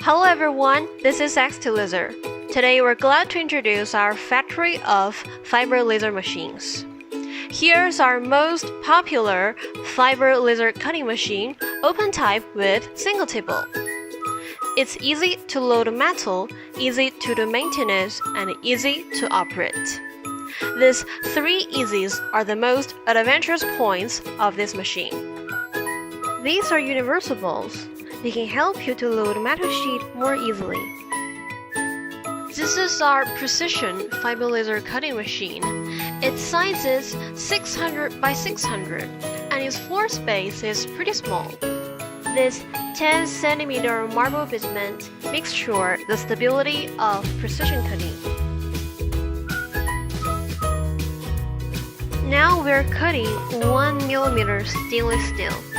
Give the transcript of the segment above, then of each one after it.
Hello everyone, this is XinTian. Today we're glad to introduce our factory of fiber laser machines. Here's our most popular fiber laser cutting machine, open type with single table. It's easy to load metal, easy to do maintenance, and easy to operate. These three easies are the most advantageous points of this machine. These are universal balls. They can help you to load metal sheet more easily. This is our precision fiber laser cutting machine. Its size is 600 by 600 and its floor space is pretty small. This 10 cm marble basement makes sure the stability of precision cutting. Now we're cutting 1 mm stainless steel.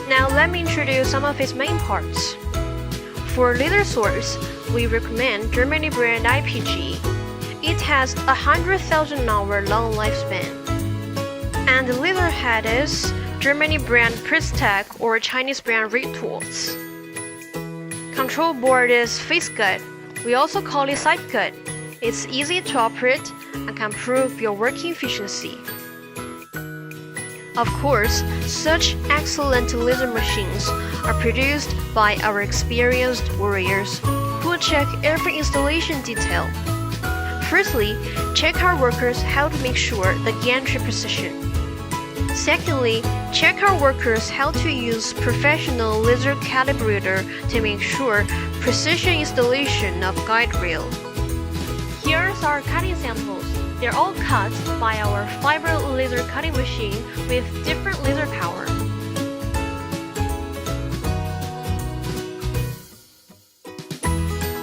Now let me introduce some of its main parts. For laser source, we recommend Germany brand IPG. It has 100,000 hour long lifespan. And the laser head is Germany brand Pristech or Chinese brand Reed Tools. Control board is face cut. We also call it side cut. It's easy to operate and can improve your working efficiency. Of course, such excellent laser machines are produced by our experienced warriors who will check every installation detail. Firstly, check our workers how to make sure the gantry precision. Secondly, check our workers how to use professional laser calibrator to make sure precision installation of guide rail. Here's our cutting samples. They're all cut by our fiber laser cutting machine with different laser power.